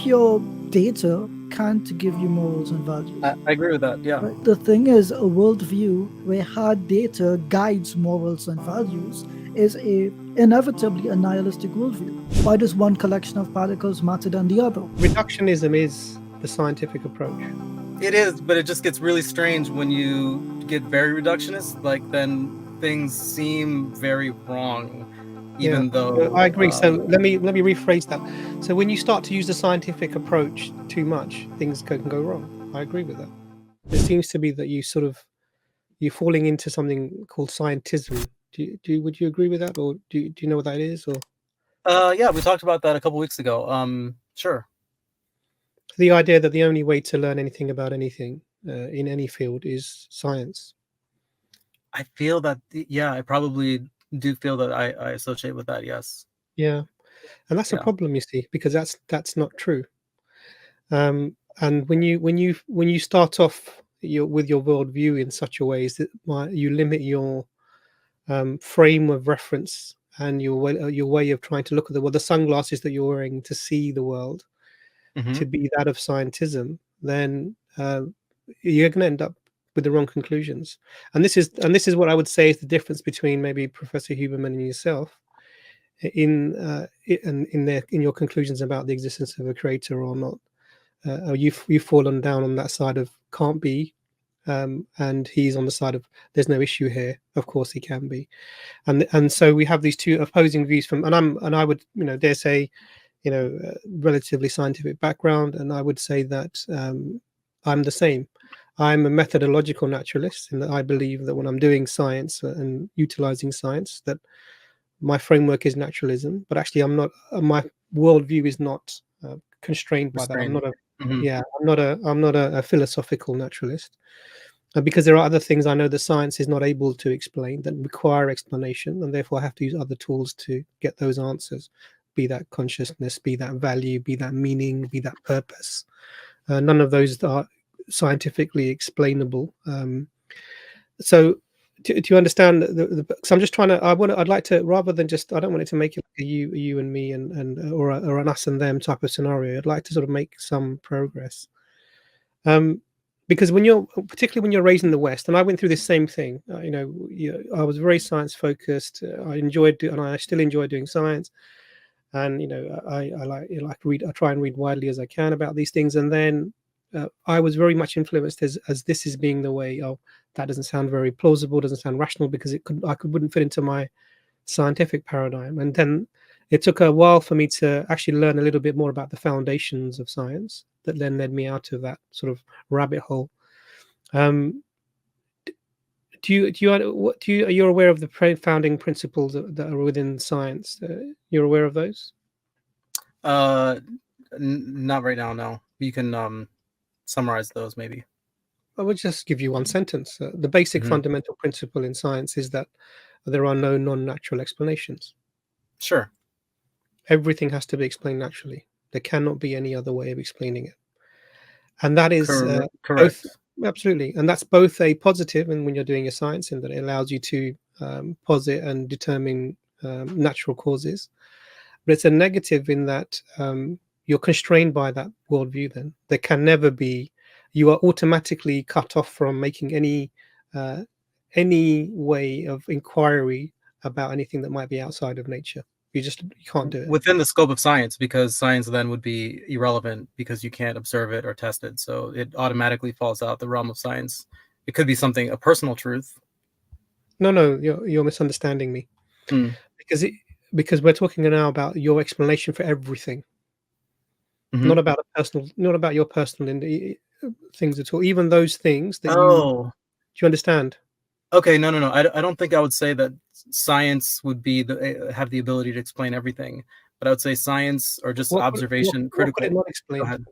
pure data can't give you morals and values. I agree with that. Yeah. Right? The thing is, a worldview where hard data guides morals and values is inevitably a nihilistic worldview. Why does one collection of particles matter than the other? Reductionism is the scientific approach. It is, but it just gets really strange when you get very reductionist. Like then things seem very wrong, even though I agree. So let me rephrase that. So when you start to use the scientific approach too much, things can go wrong. I agree with that. It seems to be that you're falling into something called scientism. Would you agree with that, or do you know what that is? Or yeah, we talked about that a couple weeks ago. Sure. the idea that the only way to learn anything about anything in any field is science. I feel that, yeah, I probably do feel that I associate with that. Yes. Yeah, and that's a problem, you see, because that's not true. And when you start off with your worldview in such a way is that you limit your frame of reference and your way of trying to look at the sunglasses that you're wearing to see the world to be that of scientism, then you're going to end up with the wrong conclusions. And this is what I would say is the difference between maybe Professor Huberman and yourself in your conclusions about the existence of a creator or not. You've fallen down on that side of can't be, and he's on the side of there's no issue here. Of course he can be, and so we have these two opposing views from. And I would dare say, relatively scientific background, and I would say that I'm the same. I'm a methodological naturalist in that I believe that when I'm doing science and utilizing science, that my framework is naturalism, but actually I'm not. My worldview is not constrained by that. I'm not a I'm not a philosophical naturalist, because there are other things I know that science is not able to explain that require explanation, and therefore I have to use other tools to get those answers. Be that consciousness, be that value, be that meaning, be that purpose. None of those are scientifically explainable. So do you understand? So I'm just trying to. I'd like to, rather than just. I don't want it to make it like a you and me or an us and them type of scenario. I'd like to sort of make some progress. Because particularly when you're raised in the West, and I went through this same thing. I was very science focused. I enjoyed, and I still enjoy doing science. And I like read. I try and read widely as I can about these things. And then I was very much influenced as this is being the way. Oh, that doesn't sound very plausible. Doesn't sound rational because wouldn't fit into my scientific paradigm. And then it took a while for me to actually learn a little bit more about the foundations of science. That then led me out of that sort of rabbit hole. You're aware of the founding principles that are within science? You're aware of those? Not right now. No, you can summarize those maybe. I would just give you one sentence. The basic fundamental principle in science is that there are no non-natural explanations. Sure. Everything has to be explained naturally. There cannot be any other way of explaining it. And that is correct. Absolutely. And that's both a positive, and when you're doing your science, in that it allows you to posit and determine natural causes. But it's a negative in that you're constrained by that worldview. Then there can never be. You are automatically cut off from making any way of inquiry about anything that might be outside of nature. You can't do it within the scope of science, because science then would be irrelevant because you can't observe it or test it. So it automatically falls out the realm of science. It could be a personal truth. No, you're misunderstanding me. Because we're talking now about your explanation for everything, not about your personal things at all. Even those things that do you understand? Okay, no. I don't think I would say that science would have the ability to explain everything, but I would say science or just observation, critical. What could it not explain? Go ahead.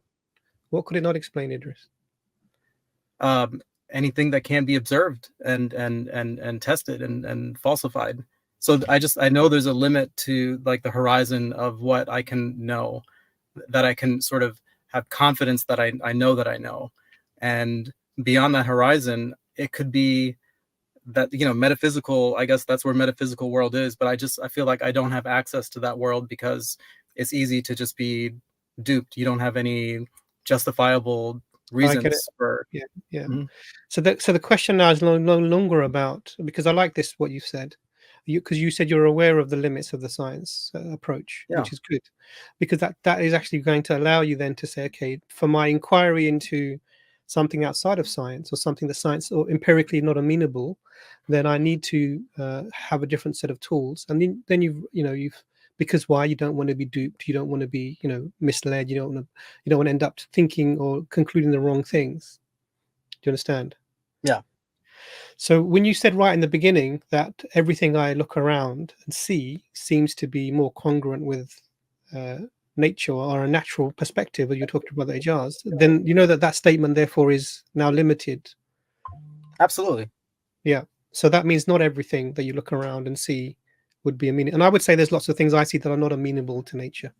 What could it not explain, Idris? Anything that can be observed and tested and falsified. So I know there's a limit to like the horizon of what I can know, that I can sort of have confidence that I know that I know, and beyond that horizon, it could be that metaphysical. I guess that's where metaphysical world is, but I feel like I don't have access to that world because it's easy to just be duped. You don't have any justifiable I get it. reasons for. Yeah, yeah. Mhm. So the question now is no longer about, because I like this what you've said, because you said you're aware of the limits of the science approach, Yeah. which is good, because that is actually going to allow you then to say, okay, for my inquiry into something outside of science or something that science or empirically not amenable, then I need to have a different set of tools, and then you've because why? You don't want to be duped, you don't want to be misled, you don't want to end up thinking or concluding the wrong things. Do you understand? Yeah. So when you said right in the beginning that everything I look around and see seems to be more congruent with uh, nature or a natural perspective, as you talked about the Ijaz, then you know that statement therefore is now limited. Absolutely. Yeah. So that means not everything that you look around and see would be amenable. And I would say there's lots of things I see that are not amenable to nature.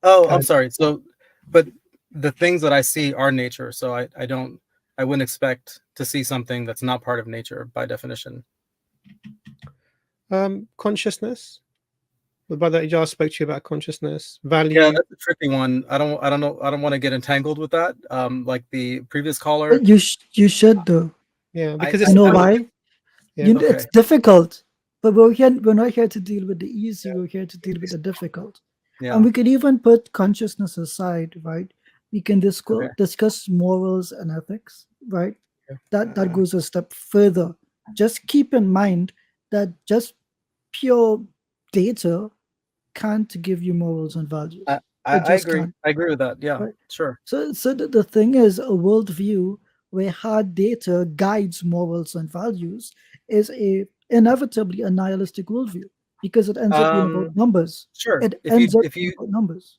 Oh, I'm And sorry. So, but the things that I see are nature. So I wouldn't expect to see something that's not part of nature by definition. consciousness. The brother Ijaz spoke to you about consciousness, Yeah, value. that's a tricky one. I don't know. I don't want to get entangled with that. Like the previous caller. But you should though. Yeah, I because You it's know I would. why? yeah. Okay. It's difficult, but we're not here to deal with the easy. We're here to deal with the difficult. And Yeah. we could even put consciousness aside, right? We can Okay. discuss morals and ethics, right? That Yeah. goes a step further. Just keep in mind that just pure data can't give you morals and values. It I just agree. can't, I agree with that. Yeah. right? Sure. So the thing is, a worldview where hard data guides morals and values is inevitably a nihilistic worldview because it ends up being about Um. numbers. Sure. It ends up If being you about numbers.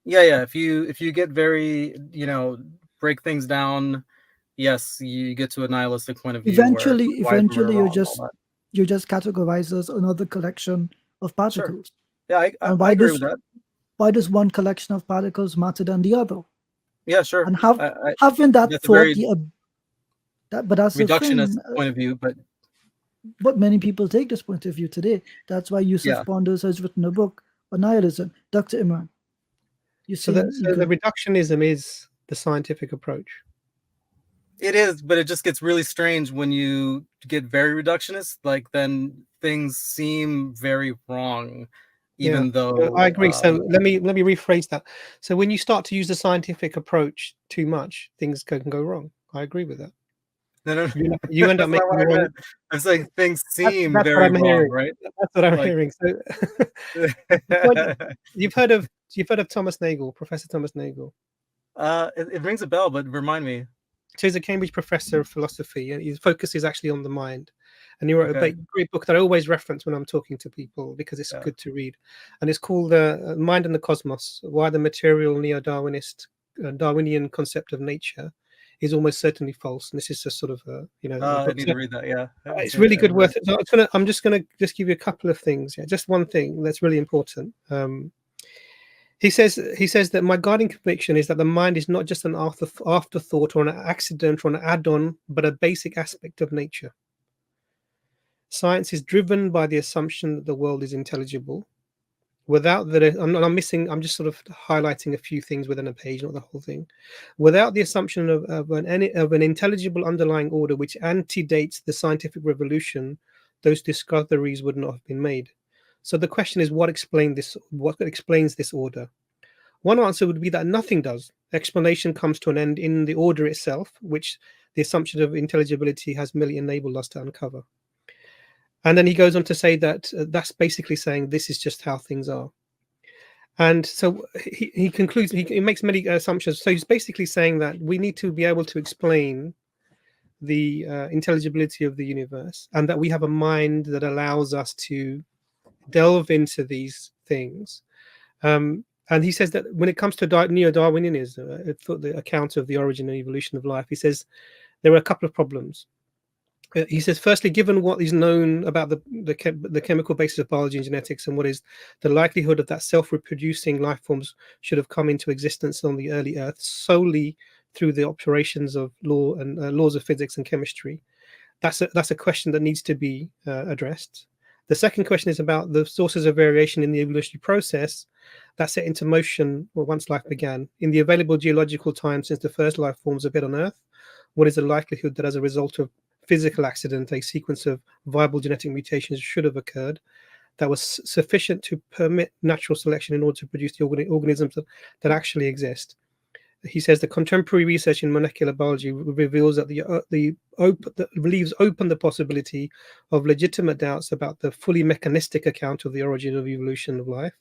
yeah. If you get very break things down, yes, you get to a nihilistic point of view where why is the world Eventually, wrong, all that. you're just categorized as another collection of Sure. particles. Yeah, And I agree with that. why does one collection of particles matter than the other? Yeah, sure. And I having that that's a thought, very but that's the reductionist thing. point of view, but But many people take this point of view today. That's why Yusuf yeah. Ponders has written a book on nihilism. Dr. Imran, you So that saying you so the could reductionism is the scientific approach. It is, but it just gets really strange when you get very reductionist. Like then things seem very wrong, Yeah, even I though agree. So let me rephrase that. So when you start to use the scientific approach too much, things can go wrong. I agree with that. no, no, no. You end up That's not making what the I wrong. meant. I'm saying things seem That's what very I'm wrong, hearing. right? That's what I'm Like hearing. So the point, you've heard of Thomas Nagel, Professor Thomas Nagel. it rings a bell, but remind me. So he's a Cambridge professor of philosophy, and his focus is actually on the mind. And he wrote a Okay. great book that I always reference when I'm talking to people because it's Yeah. good to read. And it's called Mind and the Cosmos: Why the Material Darwinian Concept of Nature is Almost Certainly False. And this is just sort of a I book. need to read that. Yeah, I haven't It's seen it really yet. good worth it. So I'm just gonna give you a couple of things. Yeah, just one thing that's really important. He says that my guiding conviction is that the mind is not just an afterthought or an accident or an add-on, but a basic aspect of nature. Science is driven by the assumption that the world is intelligible. Without that, I'm just sort of highlighting a few things within a page, not the whole thing. Without the assumption of an intelligible underlying order which antedates the scientific revolution, those discoveries would not have been made. So the question is, what explains this order? One answer would be that nothing does. Explanation comes to an end in the order itself, which the assumption of intelligibility has merely enabled us to uncover. And then he goes on to say that that's basically saying this is just how things are. And so he concludes, he makes many assumptions. So he's basically saying that we need to be able to explain the intelligibility of the universe, and that we have a mind that allows us to delve into these things. And he says that when it comes to neo-Darwinianism, the account of the origin and evolution of life, he says there are a couple of problems. He says, firstly, given what is known about the chemical basis of biology and genetics, and what is the likelihood of that self-reproducing life forms should have come into existence on the early Earth solely through the operations of laws of physics and chemistry, that's a question that needs to be addressed. The second question is about the sources of variation in the evolutionary process, that set into motion once life began. In the available geological time since the first life forms appeared on Earth, what is the likelihood that as a result of physical accident, a sequence of viable genetic mutations should have occurred that was sufficient to permit natural selection in order to produce the organisms that actually exist? He says the contemporary research in molecular biology reveals that that leaves open the possibility of legitimate doubts about the fully mechanistic account of the origin of evolution of life,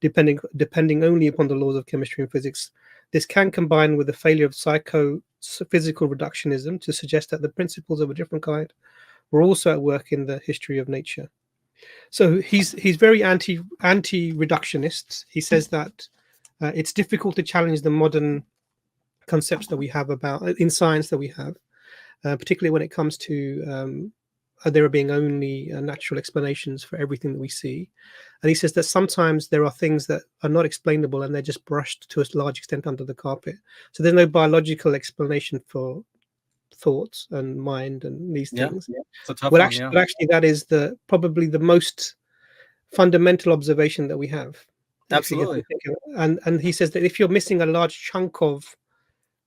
depending only upon the laws of chemistry and physics. This can combine with the failure of psychophysical reductionism to suggest that the principles of a different kind were also at work in the history of nature. So he's very anti-reductionist. He says that it's difficult to challenge the modern concepts that we have about in science that we have, particularly when it comes to there being only natural explanations for everything that we see. And he says that sometimes there are things that are not explainable and they're just brushed to a large extent under the carpet. So there's no biological explanation for thoughts and mind and these things. Yeah. It's a tough But one, actually, that is probably the most fundamental observation that we have. Absolutely. And he says that if you're missing a large chunk of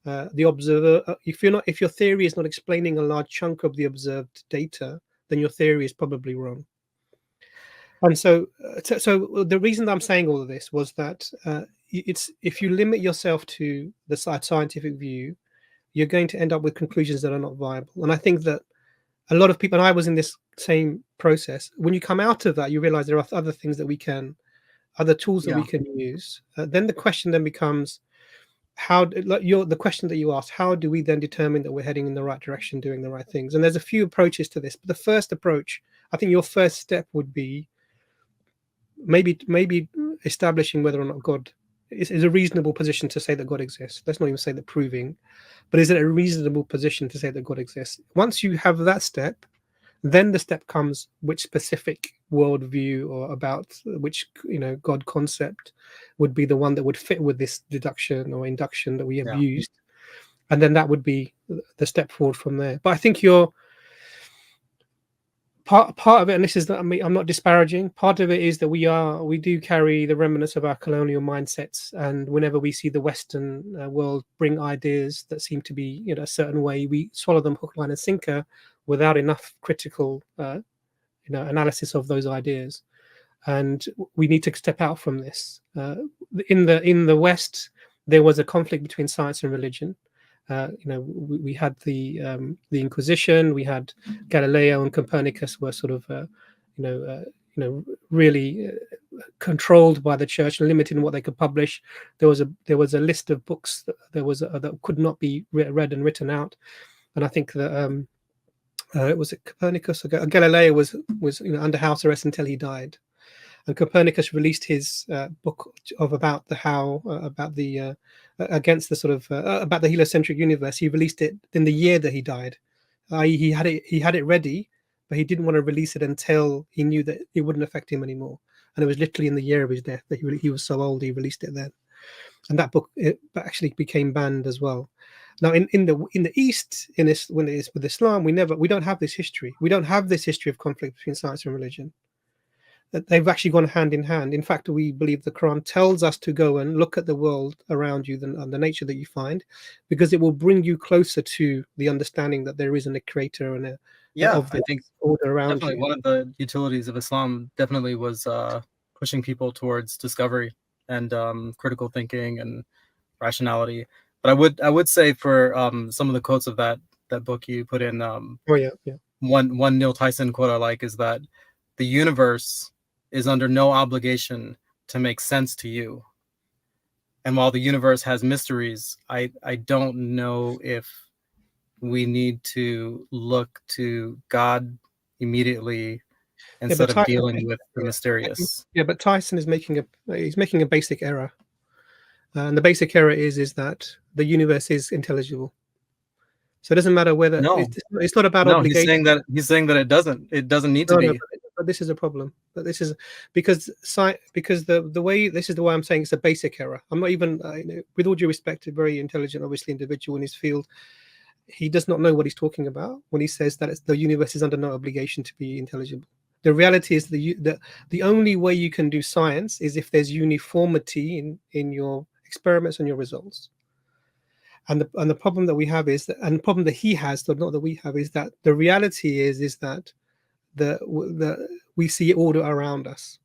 the observer, if your theory is not explaining a large chunk of the observed data, then your theory is probably wrong. And so the reason that I'm saying all of this was that it's if you limit yourself to the scientific view, you're going to end up with conclusions that are not viable. And I think that a lot of people, and I was in this same process, when you come out of that, you realize there are other things that other tools that we can use. Then the question then becomes, the question that you asked, how do we then determine that we're heading in the right direction, doing the right things? And there's a few approaches to this. But the first approach, I think your first step would be maybe establishing whether or not God is a reasonable position to say that God exists. Let's not even say that proving, but is it a reasonable position to say that God exists? Once you have that step, then the step comes which specific worldview or about which God concept would be the one that would fit with this deduction or induction that we have used, and then that would be the step forward from there. But I think you're part of it, and this is that I'm not disparaging. Part of it is that we do carry the remnants of our colonial mindsets, and whenever we see the Western world bring ideas that seem to be a certain way, we swallow them hook, line, and sinker without enough critical analysis of those ideas. And we need to step out from this. In the West, there was a conflict between science and religion. We had the Inquisition. We had Galileo and Copernicus were sort of really controlled by the church and limited in what they could publish. There was a list of books that could not be read and written out. And I think that was it Copernicus or Galileo was under house arrest until he died. And Copernicus released his book about the heliocentric universe. He released it in the year that he died. He had it ready, but he didn't want to release it until he knew that it wouldn't affect him anymore. And it was literally in the year of his death that he was so old he released it then. And that book actually became banned as well. Now, in the East, when it is with Islam, we don't have this history. We don't have this history of conflict between science and religion. They've actually gone hand in hand. In fact, we believe the Quran tells us to go and look at the world around you and the nature that you find, because it will bring you closer to the understanding that there isn't a creator and I think order around definitely you. One of the utilities of Islam definitely was pushing people towards discovery and critical thinking and rationality. But I would say for some of the quotes of that book you put in, one Neil Tyson quote I like is that the universe is under no obligation to make sense to you. And while the universe has mysteries, I don't know if we need to look to God immediately instead of dealing with the mysterious. Yeah, but Tyson is making a basic error. And the basic error is that the universe is intelligible. So it doesn't matter whether it's not about obligation. He's saying that it doesn't need to be. But this is a problem. But this is because the way this is the way I'm saying it's a basic error. I'm not even with all due respect, a very intelligent, obviously individual in his field. He does not know what he's talking about when he says that the universe is under no obligation to be intelligible. The reality is the only way you can do science is if there's uniformity in your experiments and your results. And the problem that we have is that, and the problem that he has, not that we have, is that the reality is that the we see order around us.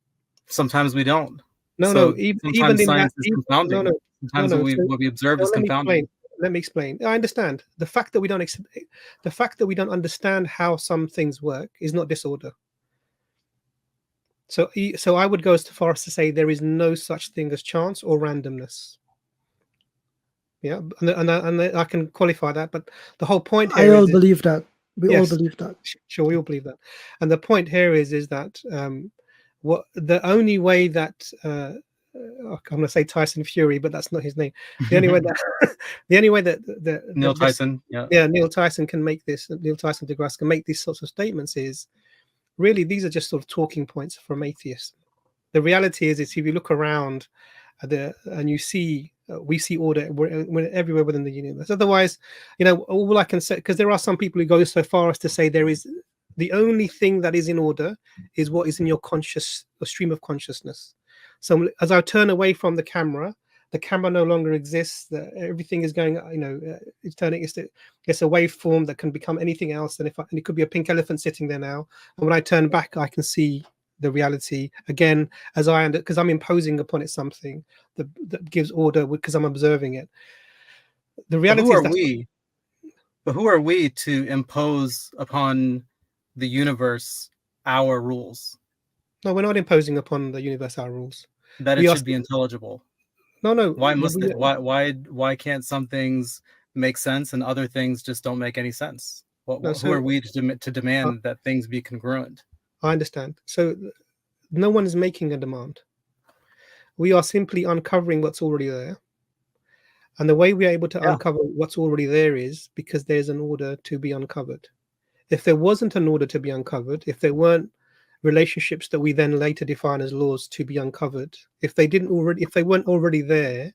Sometimes we don't. No, So even sometimes in that, science is confounding. Sometimes no. what we observe is Let me confounding. explain. Let me explain. I understand the fact that we don't understand how some things work is not disorder. So I would go as far as to say there is no such thing as chance or randomness. Yeah, and I can qualify that, but the whole point I here all is believe that. We all yes, believe that. sure, we all believe that. And the point here is that what the only way that I'm going to say Tyson Fury, but that's not his name. The only way that the only way Neil that this, Tyson, yeah. Neil Tyson can make this, Neil Tyson deGrasse can make these sorts of statements is really these are just sort of talking points from atheists. The reality is if you look around and you see we see order we're everywhere within the universe. Otherwise, all I can say, because there are some people who go so far as to say there is the only thing that is in order is what is in your conscious stream of consciousness. So as I turn away from the camera no longer exists. Everything is going, it's turning. It's a waveform that can become anything else. And it could be a pink elephant sitting there now. And when I turn back, I can see the reality again, because I'm imposing upon it something that gives order because I'm observing it. The reality is but who are we to impose upon the universe our rules? No, we're not imposing upon the universe our rules. That it should be intelligible. No. Why must it? Why can't some things make sense and other things just don't make any sense? Who are we to demand that things be congruent? I understand. So no one is making a demand. We are simply uncovering what's already there. And the way we are able to uncover what's already there is because there's an order to be uncovered. If there wasn't an order to be uncovered, if there weren't relationships that we then later define as laws to be uncovered, if they weren't already there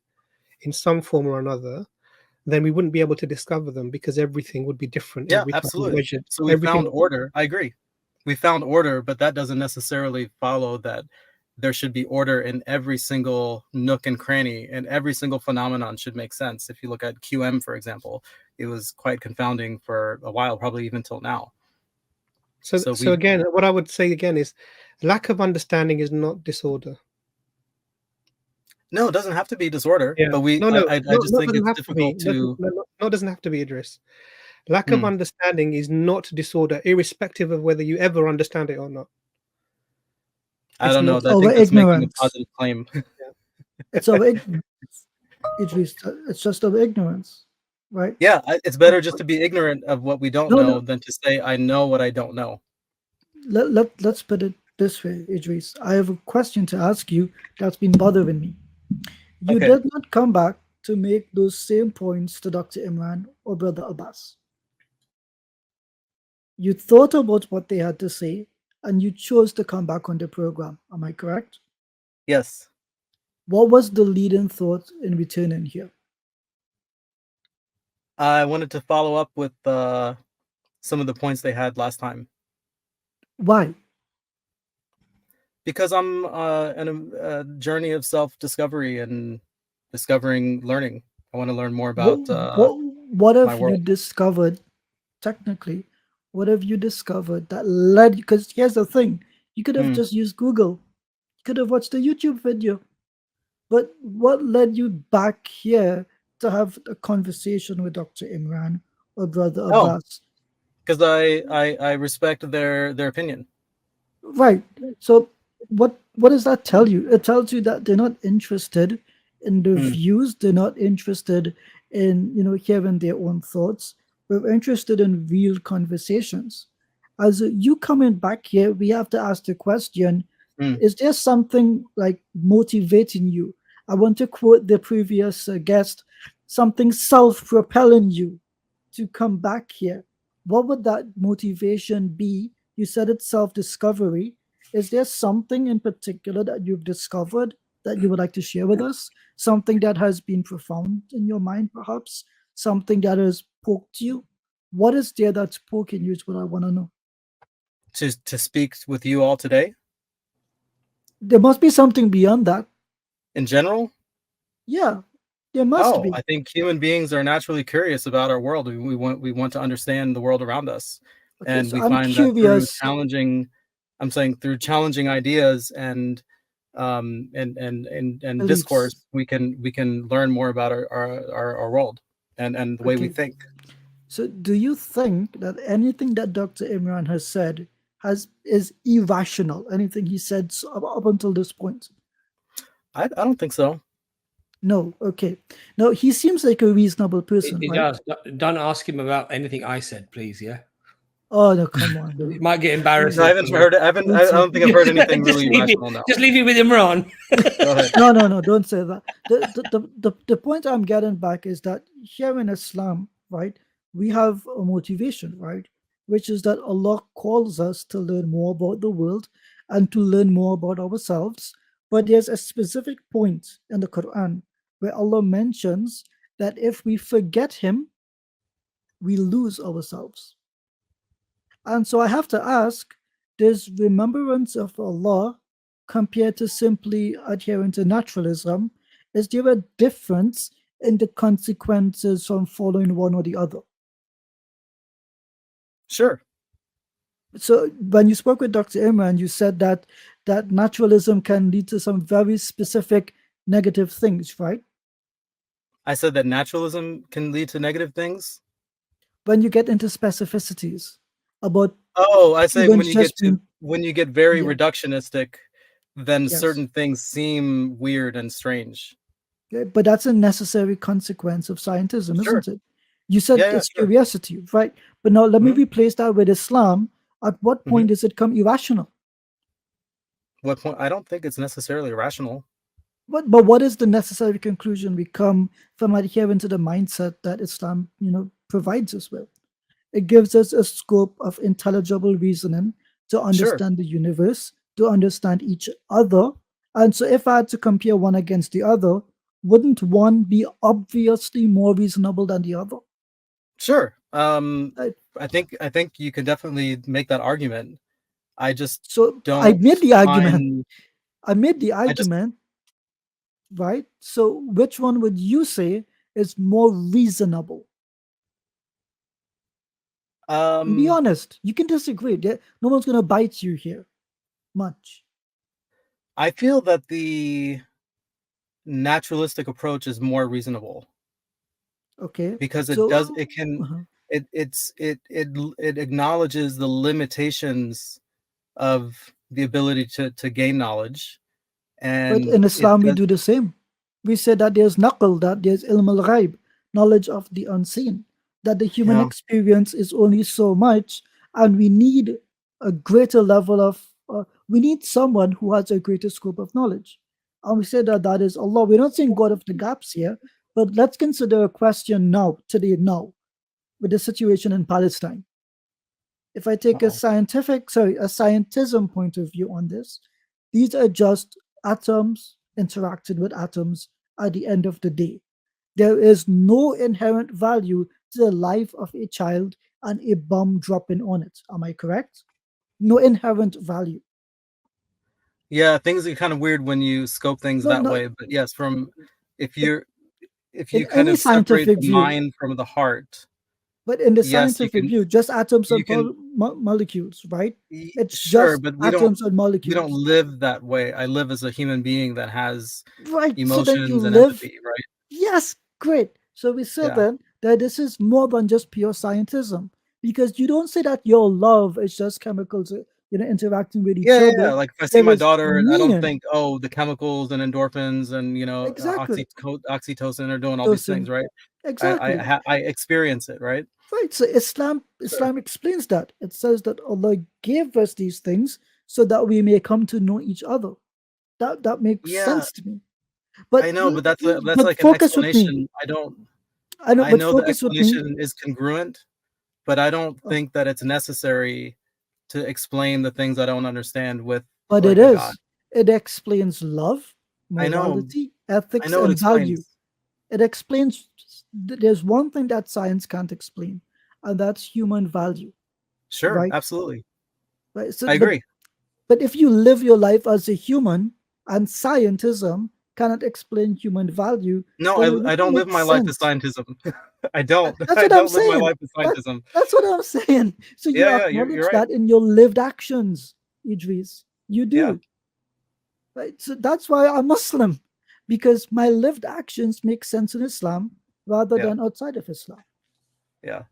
in some form or another, then we wouldn't be able to discover them because everything would be different every time. Absolutely. So we found order. I agree. We found order, but that doesn't necessarily follow that there should be order in every single nook and cranny, and every single phenomenon should make sense. If you look at QM, for example, it was quite confounding for a while, probably even till now. So again, what I would say again is lack of understanding is not disorder. No, it doesn't have to be disorder. Yeah. But I just think it's difficult to. No, it doesn't have to be addressed. Lack of understanding is not disorder, irrespective of whether you ever understand it or not. I don't know. I think that's making a positive claim. It's over ignorance. It's just over ignorance, right? Yeah, it's better just to be ignorant of what we don't know than to say I know what I don't know. Let's put it this way, Idris. I have a question to ask you that's been bothering me. You did not come back to make those same points to Dr. Imran or Brother Abbas. You thought about what they had to say and you chose to come back on the program. Am I correct? Yes. What was the leading thought in returning here? I wanted to follow up with some of the points they had last time. Why? Because I'm on a journey of self-discovery and discovering learning. I want to learn more about what have you discovered technically? What have you discovered that led? Because here's the thing: you could have just used Google, you could have watched a YouTube video, but what led you back here to have a conversation with Dr. Imran or Brother Abbas? Because I respect their opinion. Right. So what does that tell you? It tells you that they're not interested in the views. They're not interested in hearing their own thoughts. We're interested in real conversations. As you coming back here, we have to ask the question: is there something like motivating you? I want to quote the previous guest: something self-propelling you to come back here. What would that motivation be? You said it's self-discovery. Is there something in particular that you've discovered that you would like to share with us? Something that has been profound in your mind, perhaps? Something that has poked you? What is there that's poking you is what I want to know. To speak with you all today There must be something beyond that. in general. Yeah, there must Oh, be. I think human beings are naturally curious about our world. We want to understand the world around us, Okay, and so we I'm find that through curious. challenging, I'm saying through challenging ideas and Beliefs. discourse, we can learn more about our world and the way we Okay, think. so do you think that anything that Dr. Imran has said is irrational? Anything he said up until this point? I don't think so. No. Okay. No, he seems like a reasonable person, It right? does. Don't ask him about anything I said, please. Yeah, Oh no, come on, it no. might get No, I embarrassing for haven't me. heard. I Don't don't think I've heard anything really irrational. No. Just leave it with Imran. Go ahead. No, no, no, don't say that. The point I'm getting back is that here in Islam, right, we have a motivation, right, which is that Allah calls us to learn more about the world and to learn more about ourselves. But there's a specific point in the Quran where Allah mentions that if we forget Him, we lose ourselves. And so I have to ask, does remembrance of Allah compared to simply adhering to naturalism, is there a difference in the consequences from following one or the other? Sure. So when you spoke with Dr. Imran, you said that naturalism can lead to some very specific negative things, right? I said that naturalism can lead to negative things. When you get into specificities about Oh, I say humans just being, when you get very yeah, reductionistic, then yes. certain things seem weird and strange. Yeah, but that's a necessary consequence of scientism, Sure. isn't it? You said Yeah, it's sure. curiosity, right? But now let me hmm replace that with Islam. At what hmm point does it come irrational? What point? I don't think it's necessarily rational. But what is the necessary conclusion we come from adhering to the mindset that Islam, provides us with? It gives us a scope of intelligible reasoning to Sure. understand the universe, to understand each other. And so, if I had to compare one against the other, wouldn't one be obviously more reasonable than the other? Sure. Right? I think you can definitely make that argument. I just So, I don't made the argument. find. I made the I just argument, right? So, which one would you say is more reasonable? Be um honest. You can disagree. No one's going to bite you here much. I feel that the naturalistic approach is more reasonable Okay. because it So, does it can uh-huh. it acknowledges the limitations of the ability to gain knowledge, But and in it Islam, we does. do the same. We say that there's naql, that there's ilm al ghaib, knowledge of the unseen, that the human Yeah, experience is only so much, and we need a greater level of, we need someone who has a greater scope of knowledge. And we say that that is Allah. We're not saying God of the gaps here, but let's consider a question now, today, now, with the situation in Palestine. If I take a uh-oh. a scientism point of view on this, these are just atoms interacting with atoms at the end of the day. There is no inherent value to the life of a child and a bomb dropping on it. Am I correct? No inherent value. Yeah, things are kind of weird when you scope things No, that no. way, but yes, from if It, you're if in you kind any of separate scientific the view, mind from the heart, but in the yes, scientific view, just atoms you and can molecules, right? It's sure, just but atoms and we don't molecules, live that way. I live as a human being that has right? So that you emotions and live. empathy, right? Yes, great. So we say Yeah. then that this is more than just pure scientism, because you don't say that your love is just chemicals, interacting with each Yeah, yeah, yeah. other. Like if I see There my is daughter, I don't meaning. think, oh, the chemicals and endorphins and Exactly. oxytocin are doing all these things, Dosen. right? Exactly. I experience it, right? Right. So Sure. Islam explains that. It says that Allah gave us these things so that we may come to know each other. That makes Yeah, sense to me. But I know, but that's but like an focus with me. explanation. I know, I but know the focus with me. explanation is congruent, but I don't Oh, think that it's necessary to explain the things I don't understand with but it like a God. is. It explains love, I know, morality, I ethics, know it and value. explains. It explains there's one thing that science can't explain, and that's human value, Sure, right? absolutely. right? So, I agree. but if you live your life as a human and scientism cannot explain human value, No, then it I wouldn't don't live make my life as sense. scientism. I don't. That's I what I'm don't live my saying. life as scientism. That's what I'm saying. So you Yeah, you're acknowledge right. that in your lived actions, Idris. You Yeah. do. Right? So that's why I'm Muslim, because my lived actions make sense in Islam rather Yeah. than outside of Islam. Yeah.